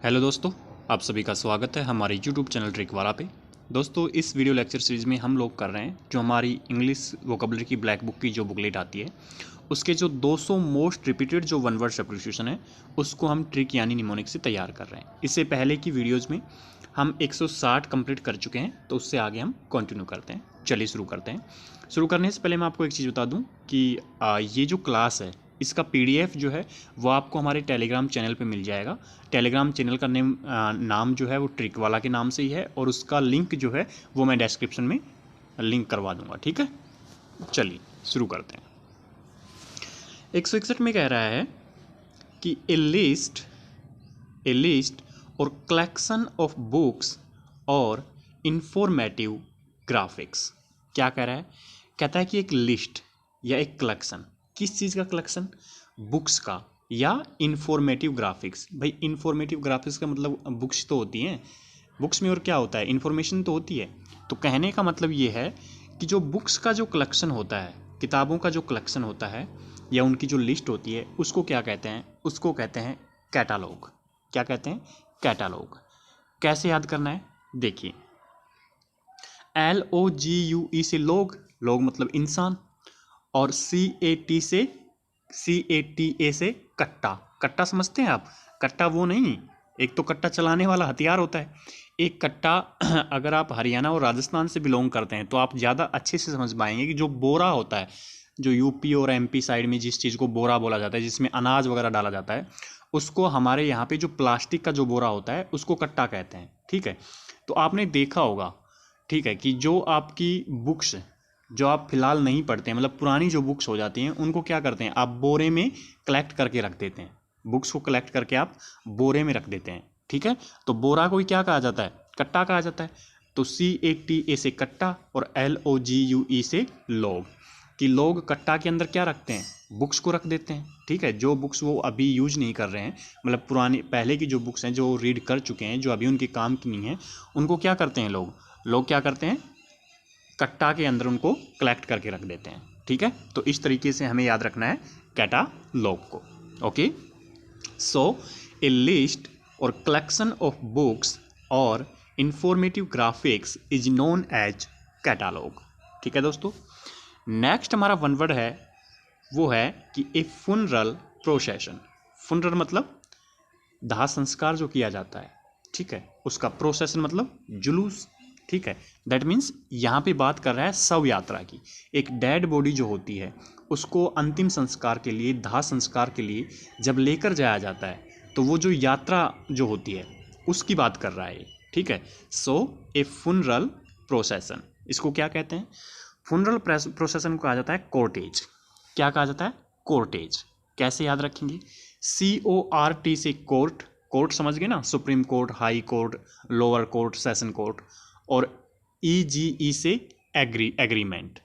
Hello दोस्तों, आप सभी का स्वागत है हमारे यूट्यूब चैनल ट्रिक वाला पे। दोस्तों, इस वीडियो लेक्चर सीरीज़ में हम लोग कर रहे हैं जो हमारी इंग्लिश वोकेबलरी की ब्लैक बुक की जो बुकलेट आती है उसके जो 200 मोस्ट रिपीटेड जो वन वर्ड सब्स्टिट्यूशन है उसको हम ट्रिक यानी निमोनिक से तैयार कर रहे हैं। इससे पहले की वीडियोज़ में हम 160 कंप्लीट कर चुके हैं, तो उससे आगे हम कंटिन्यू करते हैं। चलिए शुरू करते हैं। शुरू करने से पहले मैं आपको एक चीज़ बता दूं कि ये जो क्लास है इसका पीडीएफ जो है वो आपको हमारे टेलीग्राम चैनल पे मिल जाएगा। टेलीग्राम चैनल का नाम जो है वो ट्रिक वाला के नाम से ही है और उसका लिंक जो है वो मैं डिस्क्रिप्शन में लिंक करवा दूंगा। ठीक है, चलिए शुरू करते हैं। 161 में कह रहा है कि ए list or collection of books or informative graphics. क्या कह रहा है? कहता है कि एक लिस्ट या एक कलेक्शन, किस चीज़ का कलेक्शन? बुक्स का या इंफॉर्मेटिव ग्राफिक्स। भाई इंफॉर्मेटिव ग्राफिक्स का मतलब बुक्स तो होती हैं, बुक्स में और क्या होता है? इन्फॉर्मेशन तो होती है। तो कहने का मतलब ये है कि जो बुक्स का जो कलेक्शन होता है, किताबों का जो कलेक्शन होता है या उनकी जो लिस्ट होती है उसको क्या कहते हैं? उसको कहते हैं कैटालॉग। क्या कहते हैं? कैटालॉग। कैसे याद करना है? देखिए, LOGUE से लोग, लोग मतलब इंसान, और CATA से कट्टा। कट्टा समझते हैं आप? कट्टा वो नहीं, एक तो कट्टा चलाने वाला हथियार होता है, एक कट्टा अगर आप हरियाणा और राजस्थान से बिलोंग करते हैं तो आप ज़्यादा अच्छे से समझ पाएंगे कि जो बोरा होता है, जो यूपी और MP साइड में जिस चीज़ को बोरा बोला जाता है, जिसमें अनाज वगैरह डाला जाता है, उसको हमारे यहाँ पे जो प्लास्टिक का जो बोरा होता है उसको कट्टा कहते हैं। ठीक है, तो आपने देखा होगा, ठीक है, कि जो आपकी बुक्स जो आप फिलहाल नहीं पढ़ते हैं, मतलब पुरानी जो बुक्स हो जाती हैं, उनको क्या करते हैं? आप बोरे में कलेक्ट करके रख देते हैं। बुक्स को कलेक्ट करके आप बोरे में रख देते हैं। ठीक है, तो बोरा को क्या कहा जाता है? कट्टा कहा जाता है। तो CATA से कट्टा और LOGUE से लोग, कि लोग कट्टा के अंदर क्या रखते हैं? बुक्स को रख देते हैं। ठीक है, जो बुक्स वो अभी यूज नहीं कर रहे हैं, मतलब पुरानी पहले की जो बुक्स हैं जो रीड कर चुके हैं, जो अभी उनके काम की नहीं है, उनको क्या करते हैं लोग क्या करते हैं? कट्टा के अंदर उनको कलेक्ट करके रख देते हैं। ठीक है, तो इस तरीके से हमें याद रखना है कैटालॉग को। Okay, so a list or collection of books or informative graphics is known as catalogue. ठीक है दोस्तों, नेक्स्ट हमारा वन वर्ड है, वो है कि ए फुनरल प्रोसेशन। फुनरल मतलब दाह संस्कार जो किया जाता है, ठीक है, उसका प्रोसेशन मतलब जुलूस। ठीक है, दैट मीन्स यहाँ पे बात कर रहा है शव यात्रा की। एक डेड बॉडी जो होती है उसको अंतिम संस्कार के लिए, दाह संस्कार के लिए जब लेकर जाया जाता है तो वो जो यात्रा जो होती है उसकी बात कर रहा है। ठीक है, सो ए फुनरल प्रोसेशन, इसको क्या कहते हैं? फुनरल प्रोसेशन को कहा जाता है कोर्टेज। क्या कहा जाता है? कोर्टेज। कैसे याद रखेंगे? CORT से कोर्ट, कोर्ट समझ गए ना, supreme court, high court, lower court, session court, और EGE से एग्रीमेंट।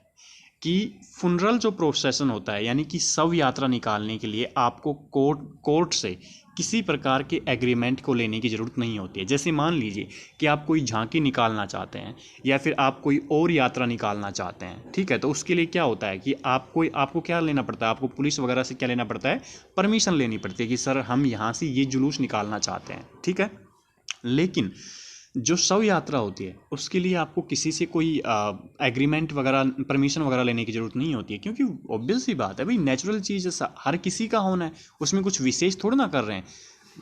कि फुनरल जो प्रोसेशन होता है, यानी कि शव यात्रा निकालने के लिए आपको कोर्ट से किसी प्रकार के एग्रीमेंट को लेने की ज़रूरत नहीं होती है। जैसे मान लीजिए कि आप कोई झांकी निकालना चाहते हैं या फिर आप कोई और यात्रा निकालना चाहते हैं, ठीक है, तो उसके लिए क्या होता है कि आपको क्या लेना पड़ता है? आपको पुलिस वगैरह से क्या लेना पड़ता है? परमिशन लेनी पड़ती है कि सर हम यहाँ से ये जुलूस निकालना चाहते हैं। ठीक है, लेकिन जो शव यात्रा होती है उसके लिए आपको किसी से कोई एग्रीमेंट वगैरह, परमिशन वगैरह लेने की ज़रूरत नहीं होती है, क्योंकि ऑब्वियस सी बात है भाई, नेचुरल चीज़ हर किसी का होना है, उसमें कुछ विशेष थोड़ा ना कर रहे हैं।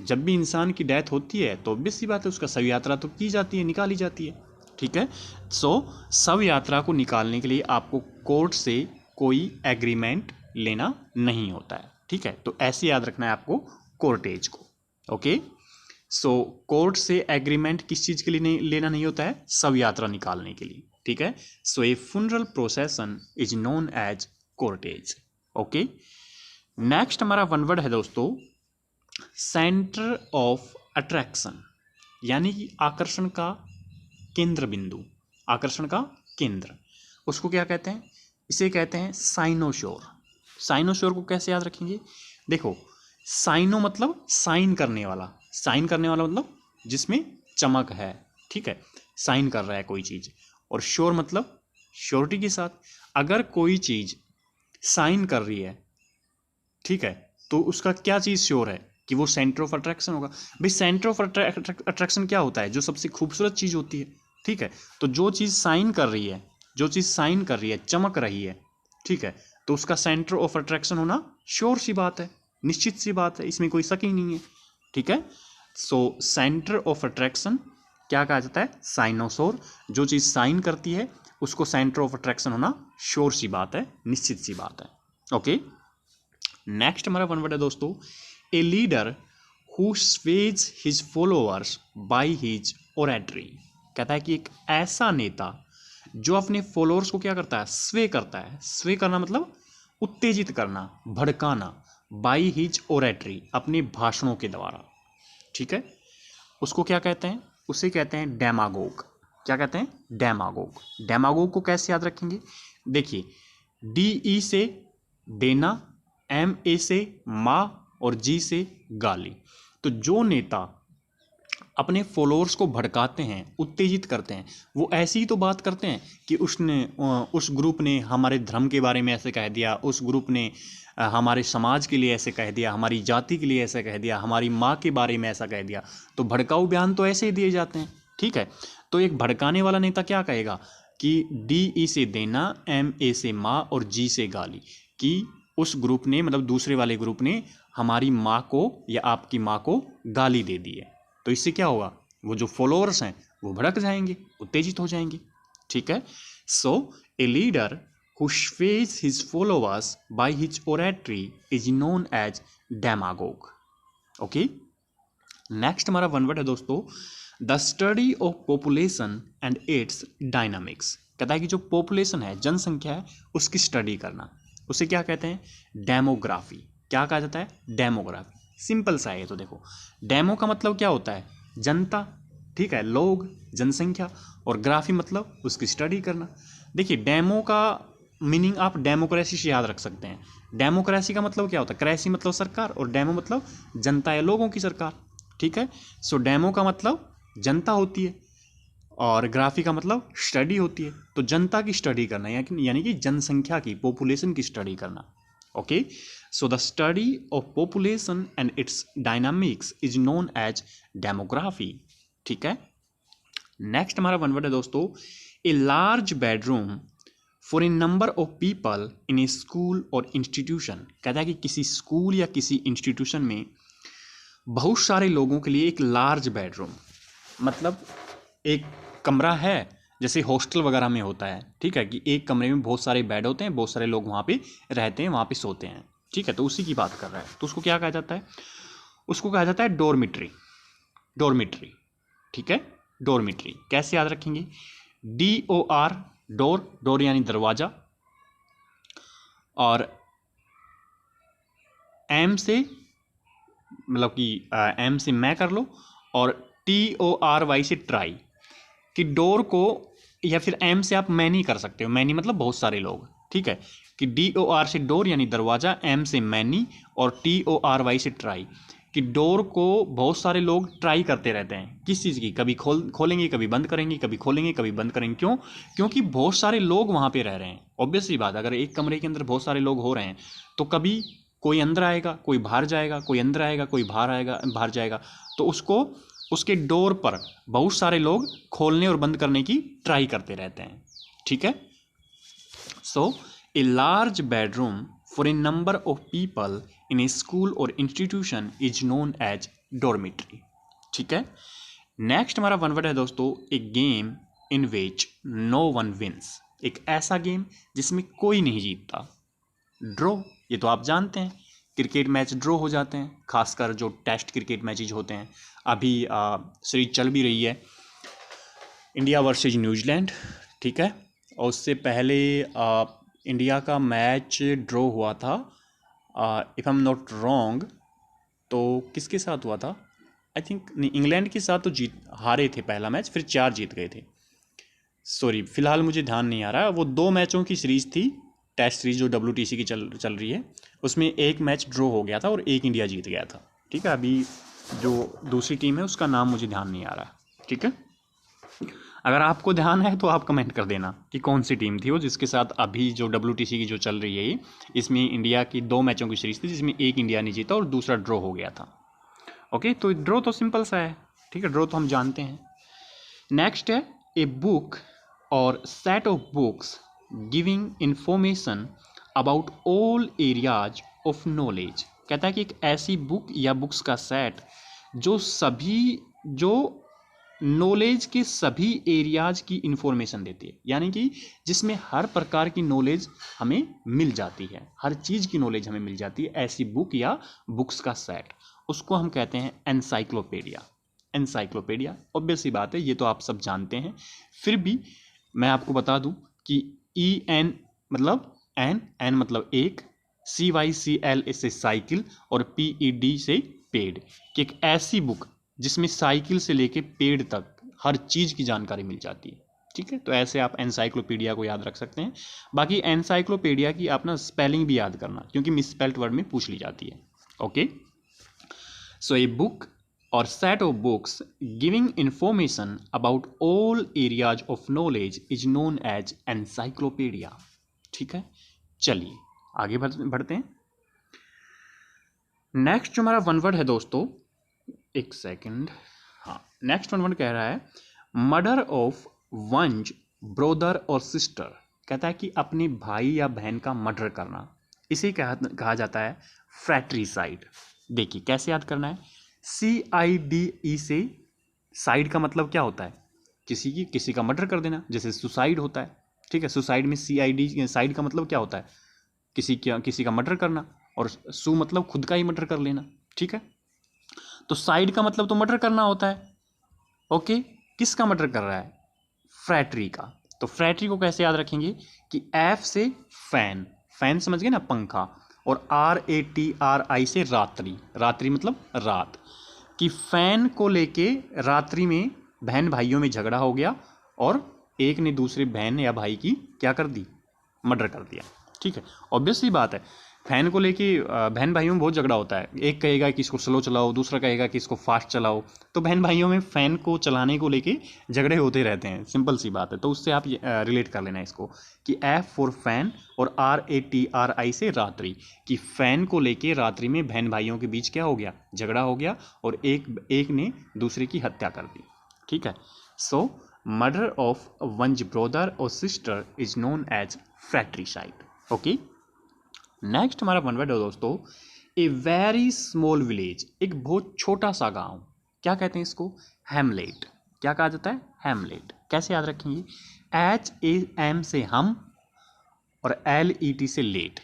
जब भी इंसान की डेथ होती है तो ऑब्वियस सी बात है उसका शव यात्रा तो की जाती है, निकाली जाती है। ठीक है, सो शव यात्रा को निकालने के लिए आपको कोर्ट से कोई एग्रीमेंट लेना नहीं होता है। ठीक है, तो ऐसे याद रखना है आपको कोर्टेज को। ओके, सो कोर्ट से एग्रीमेंट किस चीज़ के लिए नहीं लेना नहीं होता है? शव यात्रा निकालने के लिए। ठीक है, so a funeral procession is known as cortege. Okay, next हमारा वन वर्ड है दोस्तों, सेंटर ऑफ अट्रैक्शन, यानी कि आकर्षण का केंद्र बिंदु, आकर्षण का केंद्र। उसको क्या कहते हैं? इसे कहते हैं साइनोशोर। साइनोशोर को कैसे याद रखेंगे? देखो, साइनो मतलब साइन करने वाला, साइन करने वाला मतलब जिसमें चमक है। ठीक है, साइन कर रहा है कोई चीज़, और श्योर मतलब श्योरिटी के साथ। अगर कोई चीज़ साइन कर रही है, ठीक है, तो उसका क्या चीज़ श्योर है? कि वो सेंटर ऑफ अट्रैक्शन होगा। भाई सेंटर ऑफ अट्रैक्शन क्या होता है? जो सबसे खूबसूरत चीज़ होती है, ठीक है। तो जो चीज़ शाइन कर रही है, जो चीज़ शाइन कर रही है, चमक रही है, ठीक है, तो उसका सेंटर ऑफ अट्रैक्शन होना श्योर सी बात है, निश्चित सी बात है, इसमें कोई शक ही नहीं है, ठीक है। सो सेंटर ऑफ अट्रैक्शन क्या कहा जाता है? साइनोसोर। जो चीज़ साइन करती है उसको सेंटर ऑफ अट्रैक्शन होना श्योर सी बात है, निश्चित सी बात है। ओके, नेक्स्ट हमारा वन वर्ड है दोस्तों, ए leader who sways his followers by his oratory. कहता है कि एक ऐसा नेता जो अपने फॉलोअर्स को क्या करता है? स्वे करता है। स्वे करना मतलब उत्तेजित करना, भड़काना, बाय हिज ओरेटरी, अपने भाषणों के द्वारा, ठीक है। उसको क्या कहते हैं? उसे कहते हैं डेमागोग। क्या कहते हैं? डेमागोग। डेमागोग को कैसे याद रखेंगे? देखिए, डी ई से देना, एम ए से माँ और जी से गाली। तो जो नेता अपने फॉलोअर्स को भड़काते हैं, उत्तेजित करते हैं, वो ऐसी ही तो बात करते हैं कि उस ग्रुप ने हमारे धर्म के बारे में ऐसे कह दिया, उस ग्रुप ने हमारे समाज के लिए ऐसे कह दिया, हमारी जाति के लिए ऐसा कह दिया, हमारी माँ के बारे में ऐसा कह दिया। तो भड़काऊ बयान तो ऐसे ही दिए जाते हैं, ठीक है। तो एक भड़काने वाला नेता क्या कहेगा कि डी ई से देना, एम ए से माँ और जी से गाली, कि उस ग्रुप ने, मतलब दूसरे वाले ग्रुप ने हमारी माँ को या आपकी माँ को गाली दे दी है। तो इससे क्या होगा? वो जो फॉलोअर्स हैं वो भड़क जाएंगे, उत्तेजित हो जाएंगे, ठीक है। So a leader who sways his followers by his oratory is known as demagogue. Okay, next हमारा वन वर्ड है दोस्तों, the study of population and its dynamics. कहता है कि जो पॉपुलेशन है, जनसंख्या है, उसकी स्टडी करना, उसे क्या कहते हैं? डेमोग्राफी। क्या कहा जाता है? डेमोग्राफी। सिंपल सा है ये तो। देखो, डेमो का मतलब क्या होता है? जनता, ठीक है, लोग, जनसंख्या, और ग्राफी मतलब उसकी स्टडी करना। देखिए, डेमो का मीनिंग आप डेमोक्रेसी से याद रख सकते हैं। डेमोक्रेसी का मतलब क्या होता है? क्रेसी मतलब सरकार, और डेमो मतलब जनता या लोगों की सरकार, ठीक है। सो डेमो का मतलब जनता होती है और ग्राफी का मतलब स्टडी होती है। तो जनता की स्टडी करना यानी कि जनसंख्या की, पॉपुलेशन की स्टडी करना। Okay, so the study of population and its dynamics is known as demography, ठीक है। नेक्स्ट हमारा वन वर्ड है दोस्तों, a large bedroom for a number of people in a school or institution. कहता है कि किसी स्कूल या किसी इंस्टीट्यूशन में बहुत सारे लोगों के लिए एक लार्ज बेडरूम, मतलब एक कमरा है, जैसे हॉस्टल वगैरह में होता है, ठीक है, कि एक कमरे में बहुत सारे बेड होते हैं, बहुत सारे लोग वहाँ पे रहते हैं, वहाँ पे सोते हैं, ठीक है। तो उसी की बात कर रहा है। तो उसको क्या कहा जाता है? उसको कहा जाता है डोरमिट्री। डोरमिट्री, ठीक है, डोरमिट्री। कैसे याद रखेंगे? DOR, डोर, डोर यानी दरवाजा, और M से मतलब कि M से मैं कर लो, और TORY से ट्राई, कि डोर को, या फिर M से आप मैनी कर सकते हो, मैनी मतलब बहुत सारे लोग, ठीक है, कि DOR से डोर यानी दरवाजा, M से मैनी, और TORY से ट्राई, कि डोर को बहुत सारे लोग ट्राई करते रहते हैं। किस चीज़ की? कभी खोलेंगे, कभी बंद करेंगे, कभी खोलेंगे, कभी बंद करेंगे। क्यों? क्योंकि बहुत सारे लोग वहाँ पे रह रहे हैं। ऑब्वियस सी बात, अगर एक कमरे के अंदर बहुत सारे लोग हो रहे हैं तो कभी कोई अंदर आएगा, कोई बाहर जाएगा, कोई अंदर आएगा, कोई बाहर आएगा, बाहर जाएगा। तो उसको, उसके डोर पर बहुत सारे लोग खोलने और बंद करने की ट्राई करते रहते हैं, ठीक है। So a large bedroom for a number of people in a school or institution is known as dormitory, ठीक है। नेक्स्ट हमारा वन वर्ड है दोस्तों, a game in which no one wins. एक ऐसा गेम जिसमें कोई नहीं जीतता। ड्रॉ, ये तो आप जानते हैं, क्रिकेट मैच ड्रॉ हो जाते हैं, खासकर जो टेस्ट क्रिकेट मैचेज होते हैं। अभी सीरीज चल भी रही है, इंडिया वर्सेज न्यूजीलैंड, ठीक है। और उससे पहले इंडिया का मैच ड्रॉ हुआ था, if I am not wrong, तो किसके साथ हुआ था? आई थिंक नहीं, इंग्लैंड के साथ तो हारे थे पहला मैच, फिर 4 जीत गए थे। सॉरी, फिलहाल मुझे ध्यान नहीं आ रहा। वो 2 मैचों की सीरीज़ थी, टेस्ट सीरीज जो WTC की चल रही है, उसमें एक मैच ड्रॉ हो गया था और एक इंडिया जीत गया था, ठीक है। अभी जो दूसरी टीम है उसका नाम मुझे ध्यान नहीं आ रहा, ठीक है। अगर आपको ध्यान है तो आप कमेंट कर देना कि कौन सी टीम थी वो जिसके साथ अभी जो WTC की जो चल रही है, इसमें इंडिया की 2 मैचों की सीरीज थी जिसमें एक इंडिया ने जीता और दूसरा ड्रॉ हो गया था, ओके, तो ड्रॉ तो सिंपल सा है, ठीक है, ड्रॉ तो हम जानते हैं। नेक्स्ट है ए book or set of books giving information about all areas of knowledge. कहता है कि एक ऐसी बुक या बुक्स का सेट जो नॉलेज के सभी एरियाज की इंफॉर्मेशन देती है, यानी कि जिसमें हर प्रकार की नॉलेज हमें मिल जाती है, हर चीज़ की नॉलेज हमें मिल जाती है, ऐसी बुक या बुक्स का सेट, उसको हम कहते हैं एनसाइक्लोपीडिया। एनसाइक्लोपीडिया ऑब्वियस सी बात है, ये तो आप सब जानते हैं, फिर भी मैं आपको बता दूं कि EN मतलब एन मतलब एक, CYCL से साइकिल और PED से पेड, कि एक ऐसी बुक जिसमें साइकिल से लेके पेड़ तक हर चीज़ की जानकारी मिल जाती है, ठीक है। तो ऐसे आप एनसाइक्लोपीडिया को याद रख सकते हैं। बाकी एनसाइक्लोपीडिया की आप ना स्पेलिंग भी याद करना, क्योंकि मिसस्पेल्ड वर्ड में पूछ ली जाती है। Okay, so a book or set of books giving information about all areas of knowledge is known as encyclopaedia, ठीक है। चलिए आगे बढ़ते हैं। नेक्स्ट जो हमारा वन वर्ड है दोस्तों, एक सेकंड, हाँ, नेक्स्ट वन वर्ड कह रहा है murder of one's brother or sister. कहता है कि अपने भाई या बहन का मर्डर करना, इसे कहा जाता है फ्रैट्रिसाइड। देखिए कैसे याद करना है, CIDE से साइड का मतलब क्या होता है, किसी का मर्डर कर देना, जैसे सुसाइड होता है, ठीक है। सुसाइड में CID साइड का मतलब क्या होता है, किसी का मर्डर करना, और सु मतलब खुद का ही मर्डर कर लेना, ठीक है। तो साइड का मतलब तो मर्डर करना होता है, ओके। किसका मर्डर कर रहा है, फ्रैटरी का। तो फ्रैटरी को कैसे याद रखेंगे कि F से फैन, फैन समझ गए ना, पंखा, और RATRI से रात्रि, रात्रि मतलब रात, कि फैन को लेके रात्रि में बहन भाइयों में झगड़ा हो गया और एक ने दूसरे बहन या भाई की क्या कर दी, मर्डर कर दिया, ठीक है। ऑब्वियस सी बात है, फैन को लेके बहन भाइयों में बहुत झगड़ा होता है, एक कहेगा कि इसको स्लो चलाओ, दूसरा कहेगा कि इसको फास्ट चलाओ, तो बहन भाइयों में फैन को चलाने को लेके झगड़े होते रहते हैं, सिंपल सी बात है। तो उससे आप रिलेट कर लेना इसको कि F फॉर फैन और RATRI से रात्रि, कि फैन को लेके रात्रि में बहन भाइयों के बीच क्या हो गया, झगड़ा हो गया, और एक ने दूसरे की हत्या कर दी, ठीक है। सो murder of one's brother or sister is known as fratricide, okay. Next हमारा वन वर्ड है दोस्तों, ए वेरी स्मॉल विलेज, एक बहुत छोटा सा गांव, क्या कहते हैं इसको, हैमलेट। क्या कहा जाता है, हैमलेट। कैसे याद रखेंगे, HAM से हम और LET से लेट,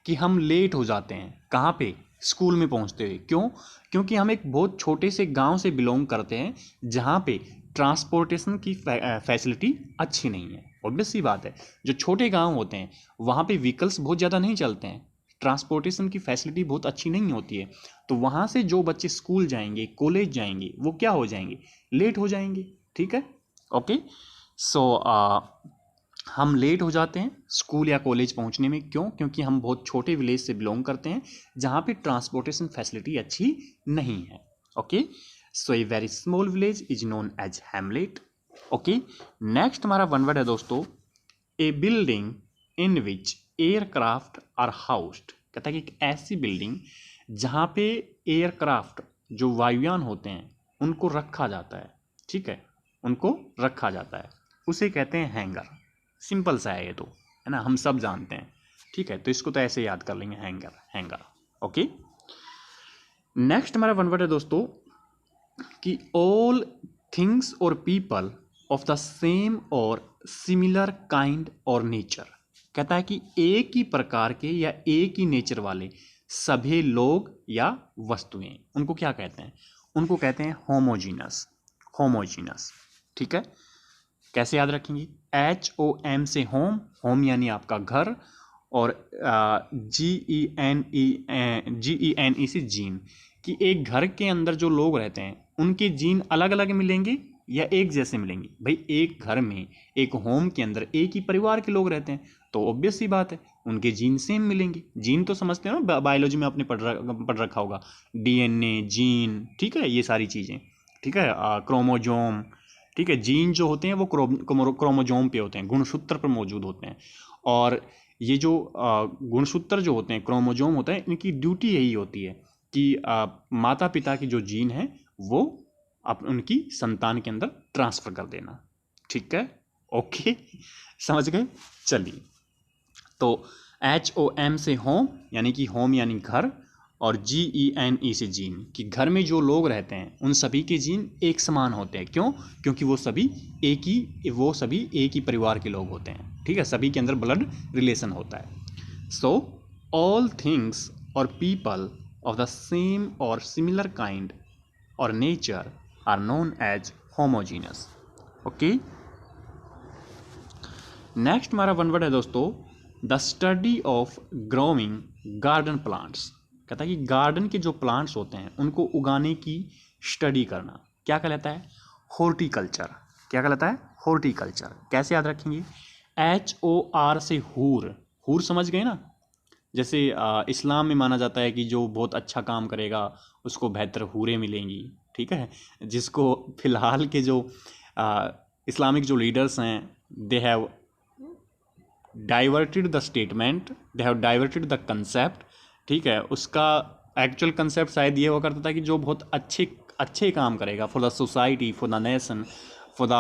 कि हम लेट हो जाते हैं कहाँ पे, स्कूल में पहुँचते हुए। क्यों, क्योंकि हम एक बहुत छोटे से गांव से बिलोंग करते हैं जहाँ पे ट्रांसपोर्टेशन की फैसिलिटी अच्छी नहीं है। ऑब्वियस सी बात है, जो छोटे गांव होते हैं वहाँ पे व्हीकल्स बहुत ज़्यादा नहीं चलते हैं, ट्रांसपोर्टेशन की फैसिलिटी बहुत अच्छी नहीं होती है, तो वहाँ से जो बच्चे स्कूल जाएंगे, कॉलेज जाएंगे, वो क्या हो जाएंगे, लेट हो जाएंगे, ठीक है। ओके, सो हम लेट हो जाते हैं स्कूल या कॉलेज पहुंचने में। क्यों, क्योंकि हम बहुत छोटे विलेज से बिलोंग करते हैं जहाँ पे ट्रांसपोर्टेशन फैसिलिटी अच्छी नहीं है, okay. So a very small village is known as hamlet, okay. Next हमारा वन वर्ड है दोस्तों, a building in which aircraft are housed. कहता है कि एक ऐसी बिल्डिंग जहाँ पे एयरक्राफ्ट जो वायुयान होते हैं उनको रखा जाता है, ठीक है, उनको रखा जाता है, उसे कहते हैं हैंगर। सिंपल सा है ये तो, है ना, हम सब जानते हैं, ठीक है। तो इसको तो ऐसे याद कर लेंगे, हैंगर, हैंगर, ओके। नेक्स्ट हमारा वन वर्ड है दोस्तों कि all things or people of the same or similar kind or nature. कहता है कि एक ही प्रकार के या एक ही नेचर वाले सभी लोग या वस्तुएं, उनको क्या कहते हैं, उनको कहते हैं होमोजीनस, होमोजीनस, ठीक है। कैसे याद रखेंगे, HOM से होम, होम यानी आपका घर, और GENE से जीन, कि एक घर के अंदर जो लोग रहते हैं उनके जीन अलग अलग मिलेंगे या एक जैसे मिलेंगे। भाई एक घर में, एक होम के अंदर एक ही परिवार के लोग रहते हैं, तो ऑब्वियस सी बात है उनके जीन सेम मिलेंगे। जीन तो समझते हो ना, बायोलॉजी में आपने पढ़ रखा होगा, DNA, जीन, ठीक है, ये सारी चीज़ें, ठीक है, क्रोमोजोम, ठीक है। जीन जो होते हैं वो क्रोमोजोम पे होते हैं, गुणसूत्र पर मौजूद होते हैं, और ये जो गुणसूत्र जो होते हैं, क्रोमोजोम होता है, इनकी ड्यूटी यही होती है कि माता पिता की जो जीन है वो उनकी संतान के अंदर ट्रांसफ़र कर देना। ठीक है, ओके, समझ गए। चलिए, तो HOM से होम यानी कि होम यानी घर, और GENE से जीन कि घर में जो लोग रहते हैं उन सभी के जीन एक समान होते हैं। क्यों? क्योंकि वो सभी एक ही परिवार के लोग होते हैं। ठीक है, सभी के अंदर ब्लड रिलेशन होता है। So all things or people of the same or similar kind or nature are known as homogeneous. Okay, next हमारा वन वर्ड है दोस्तों, the study of growing garden plants. कहता है कि गार्डन के जो प्लांट्स होते हैं उनको उगाने की स्टडी करना क्या कहलाता है? हॉर्टिकल्चर। क्या कहलाता है? हॉर्टिकल्चर। कैसे याद रखेंगे? HOR से हूर। हूर समझ गए ना? जैसे इस्लाम में माना जाता है कि जो बहुत अच्छा काम करेगा उसको बेहतर हूरें मिलेंगी। ठीक है, जिसको फिलहाल के जो इस्लामिक जो लीडर्स हैं, they have diverted the statement, they have diverted the concept. ठीक है, उसका एक्चुअल कंसेप्ट शायद ये हुआ करता था कि जो बहुत अच्छे काम करेगा for the society, for the nation, for the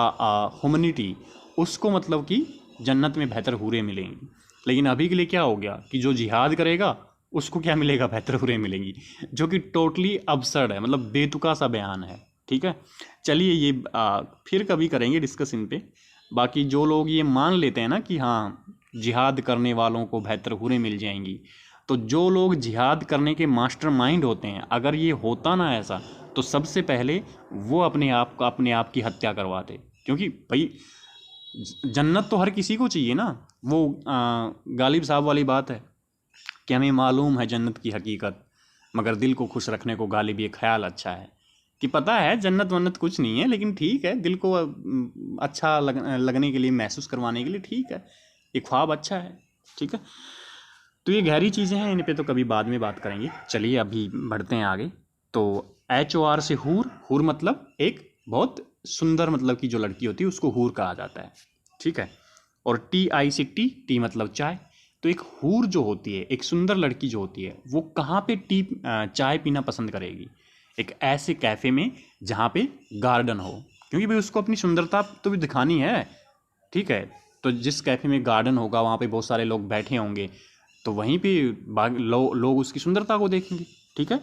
humanity, उसको मतलब कि जन्नत में बेहतर हूरें मिलेंगी। लेकिन अभी के लिए क्या हो गया कि जो जिहाद करेगा उसको क्या मिलेगा? बेहतर हूरें मिलेंगी, जो कि टोटली अबसर्ड है, मतलब बेतुका सा बयान है। ठीक है, चलिए ये फिर कभी करेंगे डिस्कस इन पे। बाकी जो लोग ये मान लेते हैं ना कि हाँ जिहाद करने वालों को बेहतर हूरें मिल जाएंगी, तो जो लोग जिहाद करने के मास्टरमाइंड होते हैं, अगर ये होता ना ऐसा, तो सबसे पहले वो अपने आप की हत्या करवाते। क्योंकि भाई जन्नत तो हर किसी को चाहिए ना। वो गालिब साहब वाली बात है कि हमें मालूम है जन्नत की हकीकत, मगर दिल को खुश रखने को गालिब ये ख्याल अच्छा है। कि पता है जन्नत वन्नत कुछ नहीं है, लेकिन ठीक है, दिल को अच्छा लगने के लिए, महसूस करवाने के लिए ठीक है, ये ख्वाब अच्छा है। ठीक है, तो ये गहरी चीज़ें हैं, इन पे तो कभी बाद में बात करेंगे। चलिए अभी बढ़ते हैं आगे। तो HOR से हूर। हूर मतलब एक बहुत सुंदर, मतलब कि जो लड़की होती है उसको हूर कहा जाता है। ठीक है, और TI से टी मतलब चाय। तो एक हूर जो होती है, एक सुंदर लड़की जो होती है, वो कहाँ पे चाय पीना पसंद करेगी? एक ऐसे कैफ़े में जहाँ पे गार्डन हो, क्योंकि भाई उसको अपनी सुंदरता तो भी दिखानी है। ठीक है, तो जिस कैफ़े में गार्डन होगा वहाँ पे बहुत सारे लोग बैठे होंगे, तो वहीं पे लोग उसकी सुंदरता को देखेंगे। ठीक है,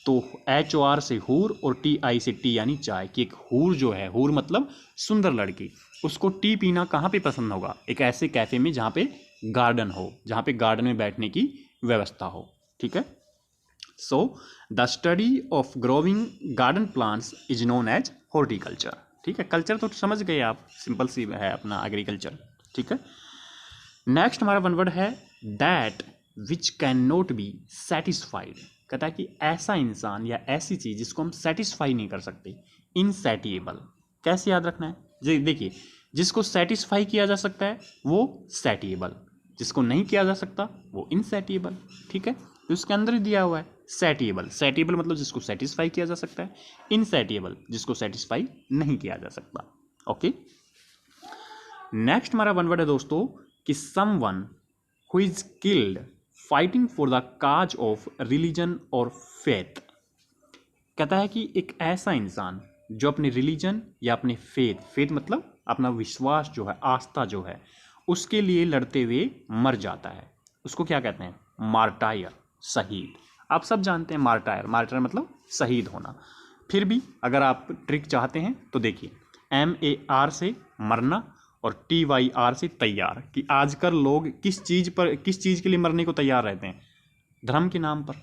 तो HOR से हूर और TI से टी यानी चाय, कि एक हूर जो है, हूर मतलब सुंदर लड़की, उसको टी पीना कहाँ पे पसंद होगा? एक ऐसे कैफ़े में जहाँ पे गार्डन हो, जहाँ पे गार्डन में बैठने की व्यवस्था हो। ठीक है, so the study of growing garden plants is known as horticulture. ठीक है, कल्चर तो समझ गए आप, सिंपल सी है अपना एग्रीकल्चर। ठीक है, नेक्स्ट हमारा वन वर्ड है that which cannot be satisfied. कहता है कि ऐसा इंसान या ऐसी चीज़ जिसको हम सेटिस्फाई नहीं कर सकते, इनसैटिएबल। कैसे याद रखना है? जी देखिए, जिसको सेटिस्फाई किया जा सकता है वो सैटिएबल, जिसको नहीं किया जा सकता वो इनसैटिएबल। ठीक है, तो इसके अंदर ही दिया हुआ है सैटिएबल। सैटिएबल मतलब जिसको सेटिस्फाई किया जा सकता है, इनसैटिएबल जिसको सेटिस्फाई नहीं किया जा सकता। ओके, नेक्स्ट हमारा वन वर्ड है दोस्तों कि someone who is killed fighting for the cause of religion और फेथ। कहता है कि एक ऐसा इंसान जो अपने रिलीजन या अपने फेथ मतलब अपना विश्वास जो है, आस्था जो है, उसके लिए लड़ते हुए मर जाता है, उसको क्या कहते हैं? मार्टायर, शहीद। आप सब जानते हैं मार्टायर, मार्टायर मतलब शहीद होना। फिर भी अगर आप ट्रिक चाहते हैं तो देखिए, MAR से मरना और TYR से तैयार, कि आजकल लोग किस चीज़ के लिए मरने को तैयार रहते हैं? धर्म के नाम पर।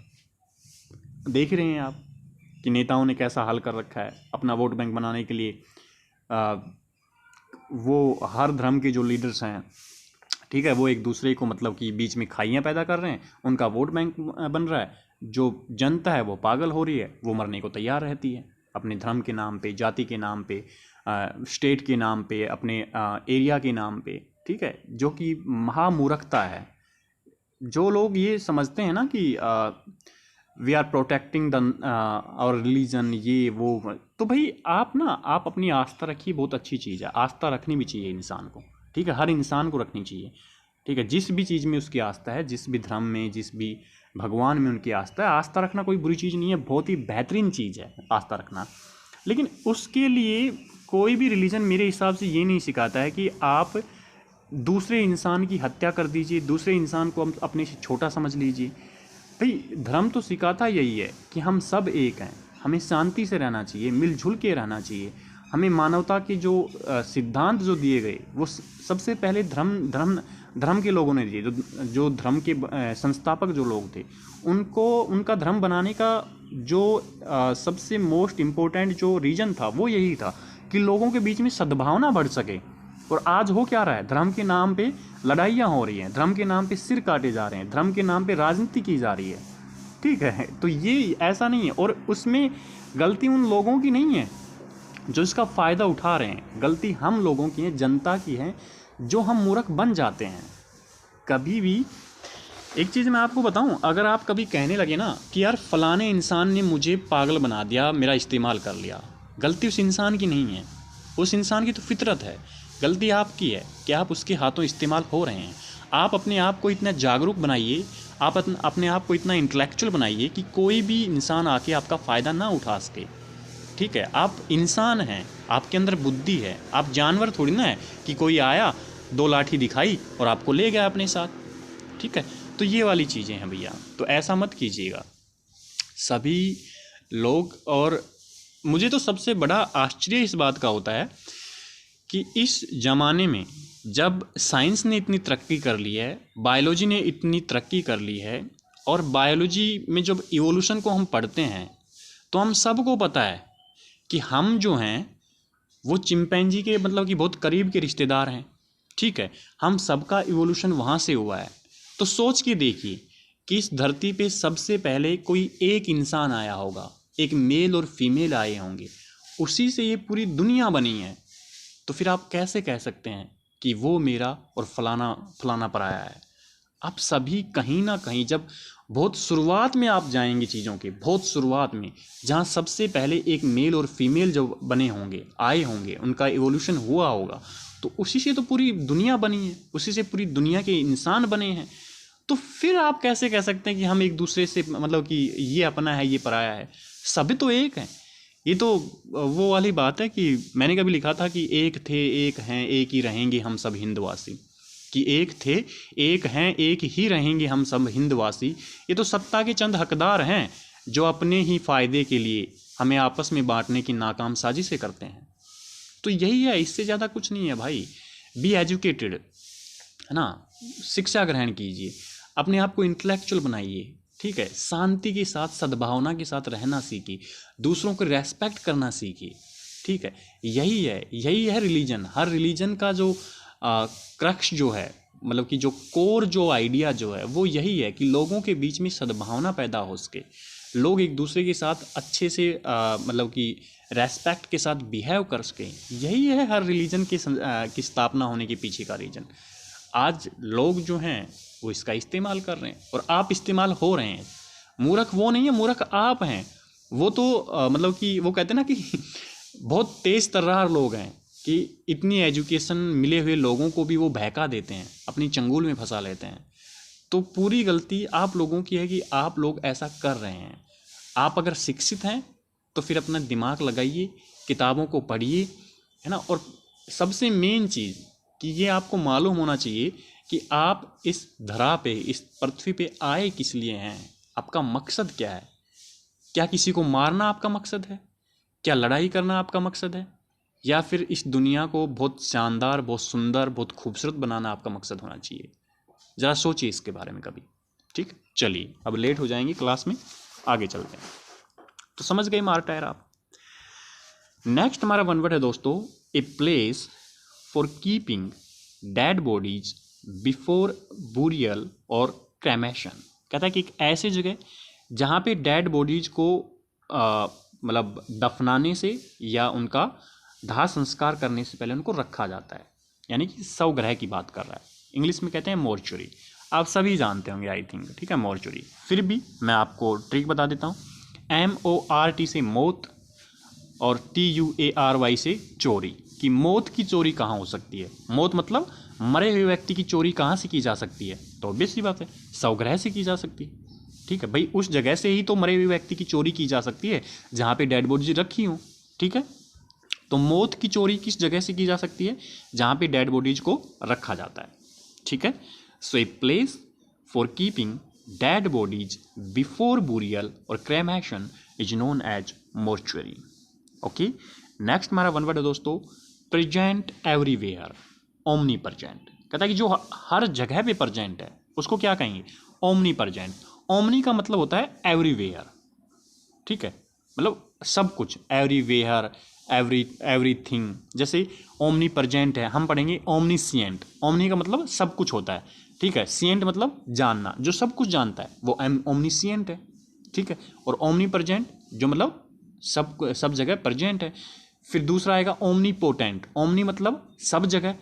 देख रहे हैं आप कि नेताओं ने कैसा हाल कर रखा है अपना वोट बैंक बनाने के लिए। वो हर धर्म के जो लीडर्स हैं, ठीक है, वो एक दूसरे को मतलब कि बीच में खाइयाँ पैदा कर रहे हैं, उनका वोट बैंक बन रहा है। जो जनता है वो पागल हो रही है, वो मरने को तैयार रहती है अपने धर्म के नाम पे, जाति के नाम पे, स्टेट के नाम पे, अपने एरिया के नाम पे। ठीक है, जो कि महामूर्खता है। जो लोग ये समझते हैं ना कि we are protecting the our religion, ये वो, तो भाई आप अपनी आस्था रखिए, बहुत अच्छी चीज़ है, आस्था रखनी भी चाहिए इंसान को। ठीक है, हर इंसान को रखनी चाहिए। ठीक है, जिस भी चीज़ में उसकी आस्था है, जिस भी धर्म में, जिस भी भगवान में उनकी आस्था है। आस्था रखना कोई बुरी चीज़ नहीं है, बहुत ही बेहतरीन चीज़ है आस्था रखना। लेकिन उसके लिए कोई भी रिलीजन मेरे हिसाब से ये नहीं सिखाता है कि आप दूसरे इंसान की हत्या कर दीजिए, दूसरे इंसान को अपने से छोटा समझ लीजिए। भाई धर्म तो सिखाता यही है कि हम सब एक हैं, हमें शांति से रहना चाहिए, मिलजुल के रहना चाहिए। हमें मानवता के जो सिद्धांत जो दिए गए वो सबसे पहले धर्म के लोगों ने दिए। जो धर्म के संस्थापक जो लोग थे उनको उनका धर्म बनाने का जो सबसे मोस्ट इम्पोर्टेंट जो रीजन था वो यही था कि लोगों के बीच में सद्भावना बढ़ सके। और आज हो क्या रहा है, धर्म के नाम पे लड़ाइयाँ हो रही हैं, धर्म के नाम पे सिर काटे जा रहे हैं, धर्म के नाम पे राजनीति की जा रही है। ठीक है, तो ये ऐसा नहीं है। और उसमें गलती उन लोगों की नहीं है जो इसका फ़ायदा उठा रहे हैं, गलती हम लोगों की है, जनता की है, जो हम मूर्ख बन जाते हैं। कभी भी एक चीज़ मैं आपको बताऊं, अगर आप कभी कहने लगे ना कि यार फलाने इंसान ने मुझे पागल बना दिया, मेरा इस्तेमाल कर लिया, गलती उस इंसान की नहीं है, उस इंसान की तो फितरत है। गलती आपकी है कि आप उसके हाथों इस्तेमाल हो रहे हैं। आप अपने आप को इतना जागरूक बनाइए, आप अपने आप को इतना इंटेलेक्चुअल बनाइए कि कोई भी इंसान आके आपका फ़ायदा ना उठा सके। ठीक है, आप इंसान हैं, आपके अंदर बुद्धि है, आप जानवर थोड़ी ना है कि कोई आया, दो लाठी दिखाई और आपको ले गया अपने साथ। ठीक है, तो ये वाली चीज़ें हैं भैया, तो ऐसा मत कीजिएगा सभी लोग। और मुझे तो सबसे बड़ा आश्चर्य इस बात का होता है कि इस ज़माने में जब साइंस ने इतनी तरक्की कर ली है, बायोलॉजी ने इतनी तरक्की कर ली है, और बायोलॉजी में जब इवोल्यूशन को हम पढ़ते हैं तो हम सबको पता है कि हम जो हैं वो चिंपैंजी के मतलब कि बहुत करीब के रिश्तेदार हैं। ठीक है, हम सबका इवोल्यूशन वहाँ से हुआ है। तो सोच के देखिए कि इस धरती पे सबसे पहले कोई एक इंसान आया होगा, एक मेल और फीमेल आए होंगे, उसी से ये पूरी दुनिया बनी है। तो फिर आप कैसे कह सकते हैं कि वो मेरा और फलाना पराया है? आप सभी कहीं ना कहीं जब बहुत शुरुआत में आप जाएंगे चीज़ों के, बहुत शुरुआत में जहाँ सबसे पहले एक मेल और फीमेल जो बने होंगे, आए होंगे, उनका इवोल्यूशन हुआ होगा, तो उसी से तो पूरी दुनिया बनी है, उसी से पूरी दुनिया के इंसान बने हैं। तो फिर आप कैसे कह सकते हैं कि हम एक दूसरे से मतलब कि ये अपना है, ये पराया है? सभी तो एक हैं। ये तो वो वाली बात है कि मैंने कभी लिखा था कि एक थे, एक हैं, एक ही रहेंगे हम सब हिंदवासी। कि एक थे, एक हैं, एक ही रहेंगे हम सब हिंदवासी। ये तो सत्ता के चंद हकदार हैं जो अपने ही फ़ायदे के लिए हमें आपस में बांटने की नाकाम साजिशें करते हैं। तो यही है, इससे ज़्यादा कुछ नहीं है भाई। बी एजुकेटेड, है ना, शिक्षा ग्रहण कीजिए, अपने आप को इंटेलेक्चुअल बनाइए। ठीक है, शांति के साथ, सद्भावना के साथ रहना सीखिए, दूसरों को रेस्पेक्ट करना सीखिए। ठीक है, यही है रिलीजन। हर रिलीजन का जो क्रक्स जो है, मतलब कि जो कोर जो आइडिया जो है वो यही है कि लोगों के बीच में सद्भावना पैदा हो सके, लोग एक दूसरे के साथ अच्छे से मतलब कि रेस्पेक्ट के साथ बिहेव कर सकें। यही है हर रिलीजन की स्थापना होने के पीछे का रीजन। आज लोग जो हैं वो इसका इस्तेमाल कर रहे हैं और आप इस्तेमाल हो रहे हैं। मूर्ख वो नहीं है, मूर्ख आप हैं। वो तो मतलब कि वो कहते हैं ना कि बहुत तेज तर्रार लोग हैं कि इतनी एजुकेशन मिले हुए लोगों को भी वो बहका देते हैं, अपनी चंगुल में फंसा लेते हैं। तो पूरी गलती आप लोगों की है कि आप लोग ऐसा कर रहे हैं। आप अगर शिक्षित हैं तो फिर अपना दिमाग लगाइए, किताबों को पढ़िए, है ना। और सबसे मेन चीज़ कि ये आपको मालूम होना चाहिए कि आप इस धरा पे, इस पृथ्वी पे आए किस लिए हैं, आपका मकसद क्या है। क्या किसी को मारना आपका मकसद है? क्या लड़ाई करना आपका मकसद है? या फिर इस दुनिया को बहुत शानदार, बहुत सुंदर, बहुत खूबसूरत बनाना आपका मकसद होना चाहिए? ज़रा सोचिए इसके बारे में कभी। ठीक, चलिए अब लेट हो जाएंगे क्लास में, आगे चलते हैं। तो समझ गए मार्टायर आप। नेक्स्ट हमारा वन वर्ड है दोस्तों, ए place for keeping dead bodies before burial or cremation. कहता है कि एक ऐसी जगह जहाँ पे डेड बॉडीज को मतलब दफनाने से या उनका दाह संस्कार करने से पहले उनको रखा जाता है, यानी कि शवगृह की बात कर रहा है। इंग्लिश में कहते हैं मोर्चुरी, आप सभी जानते होंगे आई थिंक। ठीक है, मोर्चुरी। फिर भी मैं आपको ट्रिक बता देता हूँ। MORT से मौत और TUARY से चोरी। कि मौत की चोरी कहाँ हो सकती है? मौत मतलब मरे हुए व्यक्ति की चोरी कहाँ से की जा सकती है? तो ऑब्वियस सी बात है, शवगृह से की जा सकती है। ठीक है भाई, उस जगह से ही तो मरे हुए व्यक्ति की चोरी की जा सकती है जहाँ पे डेड बॉडीज रखी हूँ, ठीक है। तो मौत की चोरी किस जगह से की जा सकती है? जहाँ पे डेड बॉडीज को रखा जाता है, ठीक है। So a place for keeping dead bodies before burial or cremation is known as mortuary. Okay, next हमारा वन वर्ड है दोस्तों, प्रेजेंट एवरीवेयर, ओमनी प्रजेंट। कहता है कि जो हर जगह पे प्रजेंट है उसको क्या कहेंगे? Omni present. ओमनी का मतलब होता है एवरीवेयर, ठीक है, मतलब सब कुछ, एवरीवेयर, एवरीथिंग। जैसे ओमनी प्रजेंट है, हम पढ़ेंगे ओमनीसिएंट। ओमनी का मतलब सब कुछ होता है, ठीक है। सिएंट मतलब जानना, जो सब कुछ जानता है वो ओमनीसिएंट है, ठीक है। और ओमनी प्रजेंट जो मतलब सब जगह प्रजेंट है। फिर दूसरा आएगा ओमनी पोटेंट। ओमनी मतलब सब जगह,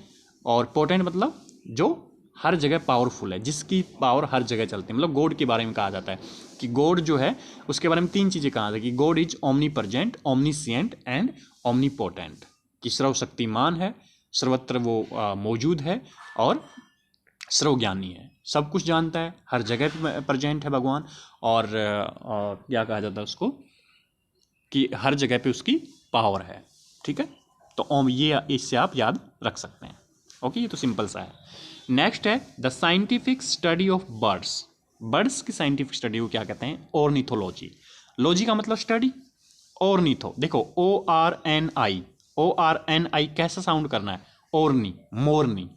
और पोटेंट मतलब जो हर जगह पावरफुल है, जिसकी पावर हर जगह चलती है। मतलब गॉड के बारे में कहा जाता है कि गॉड जो है उसके बारे में 3 चीज़ें कहा जाता है कि God is omnipresent, omniscient and omnipotent, कि सर्वशक्तिमान है, सर्वत्र वो मौजूद है और सर्वज्ञानी है, सब कुछ जानता है, हर जगह प्रजेंट है भगवान। और क्या कहा जाता है उसको, कि हर जगह पे उसकी पावर है, ठीक है। तो ये इससे आप याद रख सकते हैं। ओके, ये तो सिंपल सा है। नेक्स्ट है the scientific study of birds. Birds की साइंटिफिक स्टडी को क्या कहते हैं? ऑर्निथोलॉजी। लॉजी का मतलब स्टडी, ऑर्निथो देखो ORNI, ORNI कैसा साउंड करना है? ओरनी, मोरनी।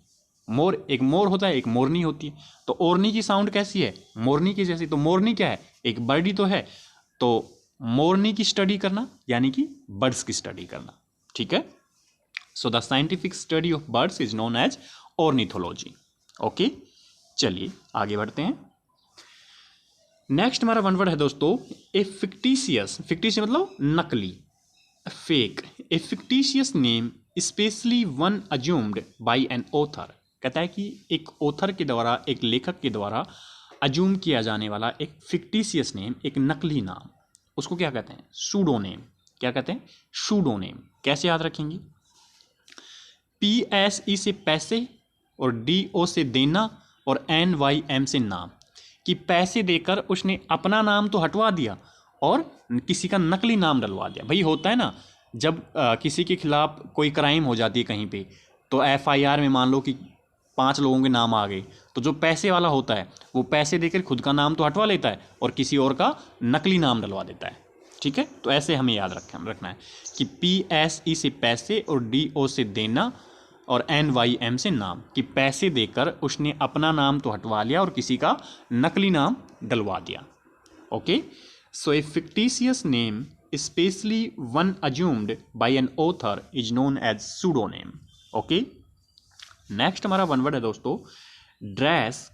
मोर, एक मोर होता है, एक मोरनी होती है। तो ओरनी की साउंड कैसी है? मोरनी की जैसी। तो मोरनी क्या है? एक बर्ड ही तो है। तो मोरनी की स्टडी करना यानी कि बर्ड्स की स्टडी करना, ठीक है। So the scientific study of birds is known as ornithology. Okay, चलिए आगे बढ़ते हैं। नेक्स्ट हमारा वन वर्ड है दोस्तों, ए फिक्टिशियस। फिक्टिशियस मतलब नकली, fake. A fictitious name specially one assumed by an author. कहता है कि एक ऑथर के द्वारा, एक लेखक के द्वारा अज्यूम किया जाने वाला एक फिक्टिशियस नेम, एक नकली नाम, उसको क्या कहते हैं? सूडोनेम। क्या कहते हैं? सूडोनेम। कैसे याद रखेंगे? PSE से पैसे, और DO से देना, और NYM से नाम। कि पैसे देकर उसने अपना नाम तो हटवा दिया और किसी का नकली नाम डलवा दिया। भाई होता है ना, जब किसी के खिलाफ कोई क्राइम हो जाती है कहीं पे, तो FIR में मान लो कि 5 लोगों के नाम आ गए, तो जो पैसे वाला होता है वो पैसे देकर खुद का नाम तो हटवा लेता है और किसी और का नकली नाम डलवा देता है, ठीक है। तो ऐसे हमें याद रखना है कि PSE से पैसे और DO से देना और NYM से नाम, कि पैसे देकर उसने अपना नाम तो हटवा लिया और किसी का नकली नाम डलवा दिया। Okay, so a fictitious name specially one assumed by an author is known as pseudonym. Okay, next हमारा वन वर्ड है दोस्तों, dress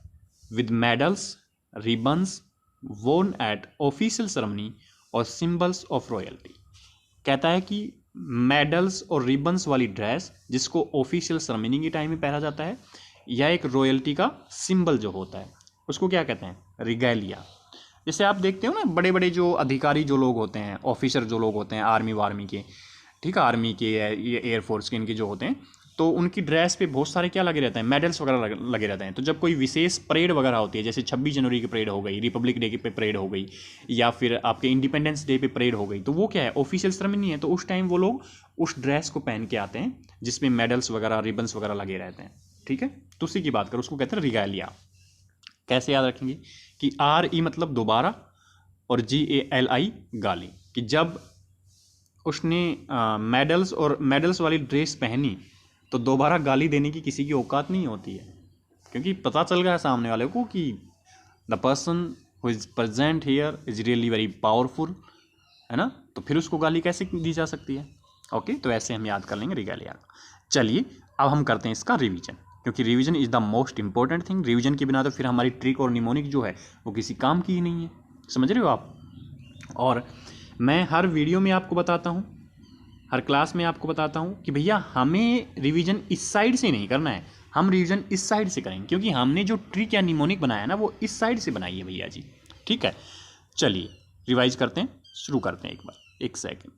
with medals, ribbons worn at official ceremony or symbols of royalty. कहता है कि medals और ribbons वाली dress जिसको official ceremony के टाइम में पहना जाता है, या एक रॉयल्टी का सिंबल जो होता है उसको क्या कहते हैं? रिगैलिया। जैसे आप देखते हो ना, बड़े बड़े जो अधिकारी जो लोग होते हैं, ऑफिसर जो लोग होते हैं आर्मी वार्मी के, ठीक है, आर्मी के या एयरफोर्स के, इनके जो होते हैं, तो उनकी ड्रेस पे बहुत सारे क्या लगे रहते हैं? मेडल्स वगैरह लगे रहते हैं। तो जब कोई विशेष परेड वगैरह होती है, जैसे 26 जनवरी की परेड हो गई, रिपब्लिक डे की पे परेड हो गई, या फिर आपके इंडिपेंडेंस डे पे परेड हो गई, तो वो क्या है? ऑफिशियल सेरेमनी है। तो उस टाइम वो लोग उस ड्रेस को पहन के आते हैं जिसमें मेडल्स वगैरह, रिबन्स वगैरह लगे रहते हैं, ठीक है। तो उसी की बात करो, उसको कहते हैं रिगैलिया। कैसे याद रखेंगे? कि RE मतलब दोबारा, और GALI गाली। कि जब उसने मेडल्स और मेडल्स वाली ड्रेस पहनी तो दोबारा गाली देने की किसी की औकात नहीं होती है, क्योंकि पता चल गया सामने वाले को कि the person who is present here is really very powerful, है ना। तो फिर उसको गाली कैसे दी जा सकती है? ओके, तो ऐसे हम याद कर लेंगे रिगैलिया। चलिए अब हम करते हैं इसका रिवीजन, क्योंकि revision is the most important thing. Revision के बिना तो फिर हमारी ट्रिक और निमोनिक जो है वो किसी काम की ही नहीं है, समझ रहे हो आप। और मैं हर वीडियो में आपको बताता हूँ, हर क्लास में आपको बताता हूँ कि भैया हमें रिवीजन इस साइड से नहीं करना है, हम रिवीजन इस साइड से करेंगे, क्योंकि हमने जो ट्रिक या निमोनिक बनाया ना वो इस साइड से बनाई है भैया जी, ठीक है। चलिए रिवाइज करते हैं, शुरू करते हैं एक बार, एक सेकंड।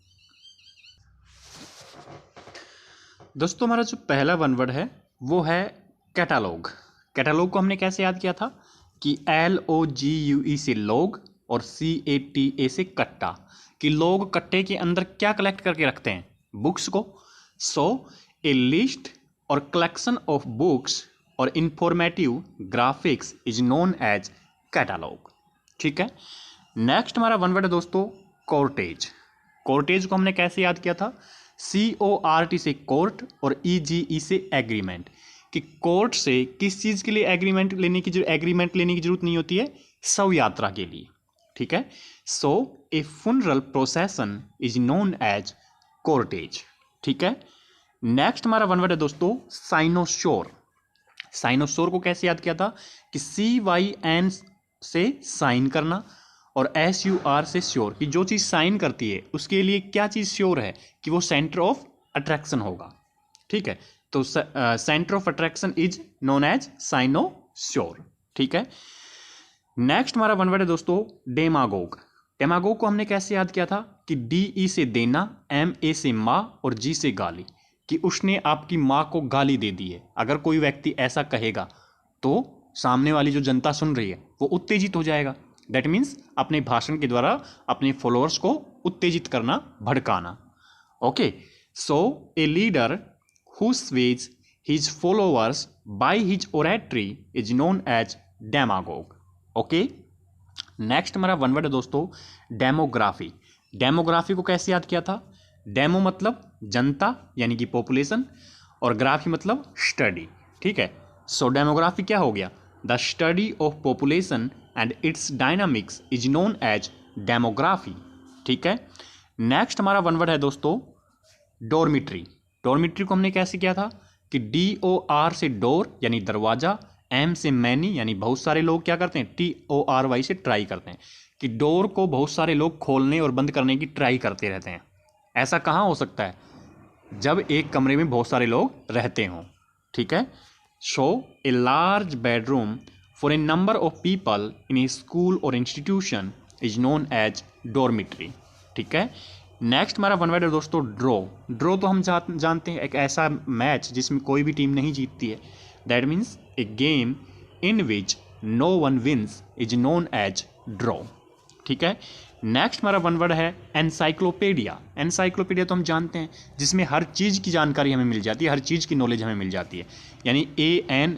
दोस्तों हमारा जो पहला वन वर्ड है वो है कैटालॉग। कैटालॉग को हमने कैसे याद किया था? कि LOGUE से लॉग, और CATA से कट्टा, कि लोग कट्टे के अंदर क्या कलेक्ट करके रखते हैं, बुक्स को। So a list or collection of books or informative graphics is known as catalogue. ठीक है। नेक्स्ट हमारा वन वर्ड है दोस्तों कोर्टेज। कोर्टेज को हमने कैसे याद किया था, CORT से कोर्ट और EGE से एग्रीमेंट, कि कोर्ट से किस चीज़ के लिए एग्रीमेंट लेने की जरूरत नहीं होती है, शव यात्रा के लिए। ठीक है। So a फुनरल प्रोसेसन is known as कोर्टेज। ठीक है। नेक्स्ट हमारा वन वर्ड है दोस्तों साइनोशोर। साइनोशोर को कैसे याद किया था कि CYN से साइन करना और SUR से श्योर, कि जो चीज़ साइन करती है उसके लिए क्या चीज़ श्योर है कि वो सेंटर ऑफ अट्रैक्शन होगा। ठीक है। तो centre of attraction is known as cynosure. ठीक है। नेक्स्ट हमारा वन वर्ड है दोस्तों डेमागोग। डेमागोग को हमने कैसे याद किया था कि DE से देना, MA से माँ और G से गाली, कि उसने आपकी माँ को गाली दे दी है। अगर कोई व्यक्ति ऐसा कहेगा तो सामने वाली जो जनता सुन रही है वो उत्तेजित हो जाएगा। दैट मीन्स अपने भाषण के द्वारा अपने फॉलोअर्स को उत्तेजित करना, भड़काना। Okay. So a leader who sways his followers by his oratory is known as demagogue. Okay. Next हमारा वन वर्ड है दोस्तों डेमोग्राफी। डेमोग्राफी को कैसे याद किया था, डेमो मतलब जनता यानी कि पॉपुलेशन, और ग्राफी मतलब स्टडी। ठीक है। सो डेमोग्राफी क्या हो गया, the study of population and its dynamics is known as demography. ठीक है। नेक्स्ट हमारा वन वर्ड है दोस्तों डॉर्मिट्री। डॉर्मिट्री को हमने कैसे किया था कि DOR से डोर यानी दरवाजा, M से मैनी यानी बहुत सारे लोग क्या करते हैं, TORY से ट्राई करते हैं, कि डोर को बहुत सारे लोग खोलने और बंद करने की ट्राई करते रहते हैं। ऐसा कहाँ हो सकता है, जब एक कमरे में बहुत सारे लोग रहते हों। ठीक है। Show A large bedroom for a number of people in a school or institution is known as dormitory. ठीक है। नेक्स्ट हमारा वन वर्ड है दोस्तों ड्रॉ। ड्रॉ तो हम जानते हैं एक ऐसा मैच जिसमें कोई भी टीम नहीं जीतती है। That means a game in which no one wins is known as draw. ठीक है। नेक्स्ट हमारा वन वर्ड है एनसाइक्लोपीडिया। एनसाइक्लोपीडिया तो हम जानते हैं जिसमें हर चीज़ की जानकारी हमें मिल जाती है, हर चीज़ की नॉलेज हमें मिल जाती है, यानी AN,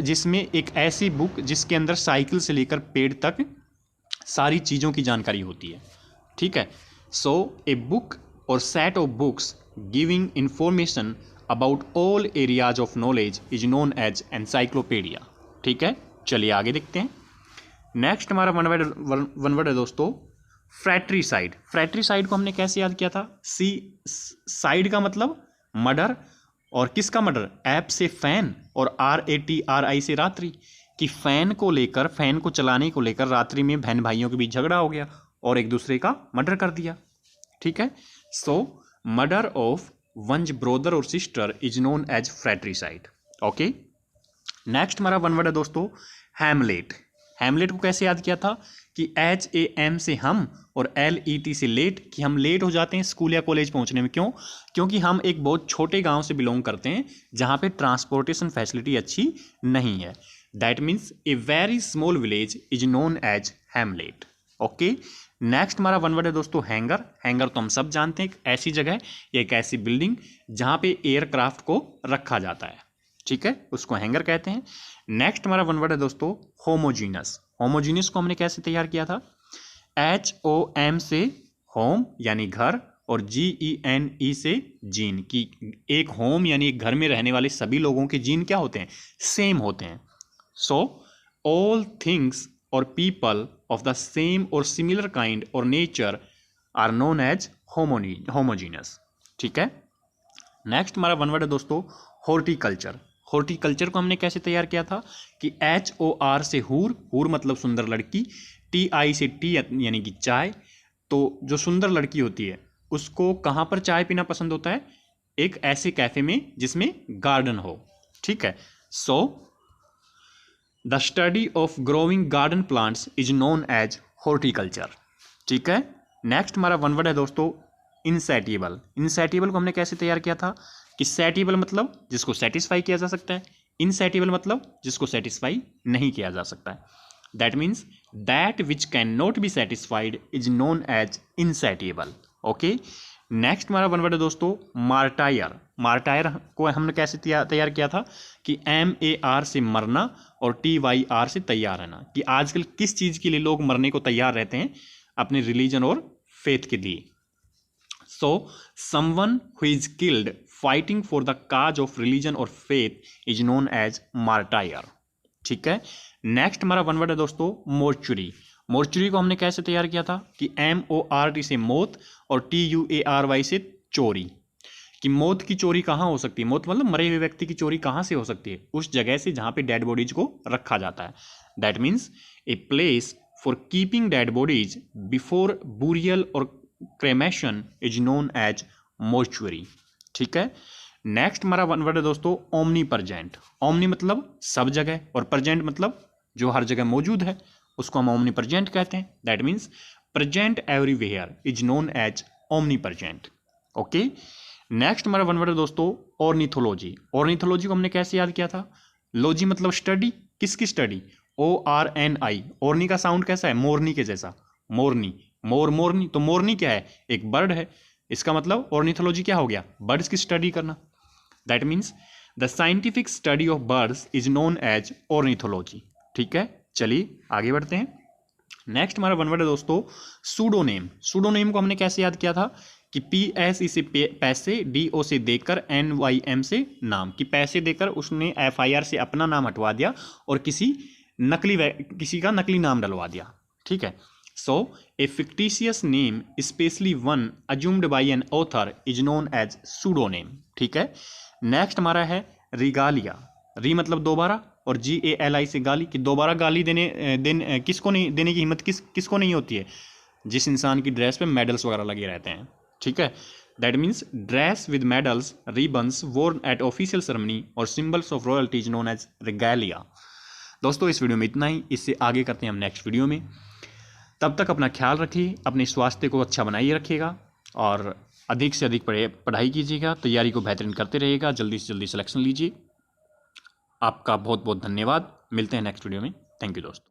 जिसमें एक ऐसी बुक जिसके अंदर साइकिल से लेकर पेड़ तक सारी चीज़ों की जानकारी होती है। ठीक है। So a book or set of books giving information about all areas of knowledge is known as encyclopaedia. ठीक है। चलिए आगे देखते हैं। नेक्स्ट हमारा वन वर्ड है दोस्तों फ्रैट्रीसाइड। फ्रैट्रीसाइड को हमने कैसे याद किया था, साइड का मतलब मर्डर, और किसका मर्डर, ऐप से फैन और RATRI से रात्रि, कि फैन को चलाने को लेकर रात्रि में बहन भाइयों के बीच झगड़ा हो गया और एक दूसरे का मर्डर कर दिया। ठीक है। सो murder of one's brother or sister is known as fratricide. Okay. Next हमारा वन वर्ड है दोस्तों हैमलेट। हैमलेट को कैसे याद किया था कि HAM से हम और LET से लेट, कि हम लेट हो जाते हैं स्कूल या कॉलेज पहुंचने में। क्यों? क्योंकि हम एक बहुत छोटे गांव से बिलोंग करते हैं जहां पे ट्रांसपोर्टेशन फैसिलिटी अच्छी नहीं है। That means a very small village is known as hamlet. Okay. Next हमारा वन वर्ड है दोस्तों हैंगर। हैंगर तो हम सब जानते हैं, एक ऐसी जगह या एक ऐसी बिल्डिंग जहां पे एयरक्राफ्ट को रखा जाता है। ठीक है, उसको हैंगर कहते हैं। नेक्स्ट हमारा वन वर्ड है दोस्तों होमोजीनस। होमोजीनियस को हमने कैसे तैयार किया था, HOM से होम यानी घर और GENE से जीन, की एक होम यानी एक घर में रहने वाले सभी लोगों के जीन क्या होते हैं, सेम होते हैं। So all things or people of the same or similar kind or nature are known as homogeneous. ठीक है। नेक्स्ट हमारा वन वर्ड है दोस्तों हॉर्टिकल्चर। हॉर्टिकल्चर को हमने कैसे तैयार किया था कि HOR से हूर मतलब सुंदर लड़की, TI से टी यानी कि चाय। तो जो सुंदर लड़की होती है उसको कहाँ पर चाय पीना पसंद होता है, एक ऐसे कैफे में जिसमें गार्डन हो। ठीक है। So the study of growing garden plants is known as horticulture. ठीक है। नेक्स्ट हमारा वन वर्ड है दोस्तों इंसैटिएबल। इंसैटिएबल को हमने कैसे तैयार किया था कि सैटिएबल मतलब जिसको सेटिस्फाई किया जा सकता है, इनसैटिएबल मतलब जिसको सेटिस्फाई नहीं किया जा सकता है। That means that which cannot be satisfied is known as insatiable. Okay, next हमारा वन वर्ड है दोस्तों मार्टायर। मार्टायर को हमने कैसे तैयार किया था कि MAR से मरना और TYR से तैयार रहना, कि आजकल किस चीज़ के लिए लोग मरने को तैयार रहते हैं, अपने रिलीजन और फेथ के लिए। So someone who is killed fighting for the cause of religion और फेथ इज नोन एज मार्टायर। ठीक है, नेक्स्ट हमारा वन वर्ड है दोस्तों मोर्चुरी। मोर्चुरी को हमने कैसे तैयार किया था कि MORT से मौत और TUARY से चोरी, कि मौत की चोरी कहाँ हो सकती है, मौत मतलब मरे हुए व्यक्ति की चोरी कहाँ से हो सकती है, उस जगह से जहाँ पे डेड बॉडीज को रखा जाता है। That means A place for keeping dead bodies before burial or cremation is known as mortuary. ठीक है, नेक्स्ट हमारा वन वर्ड है दोस्तों ओमनी प्रजेंट। ओमनी मतलब सब जगह और प्रजेंट मतलब जो हर जगह मौजूद है, उसको हम ओमनी प्रजेंट कहते हैं। That means present everywhere is known as omnipresent. Okay, next हमारा वन वर्ड है दोस्तों ऑर्निथोलॉजी। ऑर्निथोलॉजी को हमने कैसे याद किया था, लॉजी मतलब स्टडी, किसकी स्टडी, ORNI। ओर्नी का साउंड कैसा है, मोरनी के जैसा, मोरनी, मोरनी, तो मोरनी क्या है, एक बर्ड है, इसका मतलब ऑर्निथोलॉजी क्या हो गया, बर्ड्स की स्टडी करना। That means the scientific study of birds is known as ornithology. ठीक है, चलिए आगे बढ़ते हैं। नेक्स्ट हमारा वन वर्ड है दोस्तों सूडोनेम। सूडोनेम को हमने कैसे याद किया था कि PSE से पैसे, DO से देकर, NYM से नाम, कि पैसे देकर उसने FIR से अपना नाम हटवा दिया और किसी का नकली नाम डलवा दिया। ठीक है, so a fictitious name specially one assumed by an author is known as pseudonym. ठीक है, नेक्स्ट हमारा है रिगालिया। री मतलब दोबारा और GALI से गाली, कि दोबारा गाली देने किसको नहीं, देने की हिम्मत किसको नहीं होती है, जिस इंसान की ड्रेस पे मेडल्स वगैरह लगे रहते हैं। ठीक है, that means dress with medals, ribbons worn at official ceremony or symbols of royalty is known as regalia. दोस्तों इस वीडियो में इतना ही, इससे आगे करते हैं हम नेक्स्ट वीडियो में। तब तक अपना ख्याल रखिए, अपने स्वास्थ्य को अच्छा बनाइए रखिएगा और अधिक से अधिक पढ़ाई कीजिएगा, तैयारी को बेहतरीन करते रहिएगा, जल्दी से जल्दी सिलेक्शन लीजिए। आपका बहुत बहुत धन्यवाद, मिलते हैं नेक्स्ट वीडियो में। थैंक यू दोस्तों।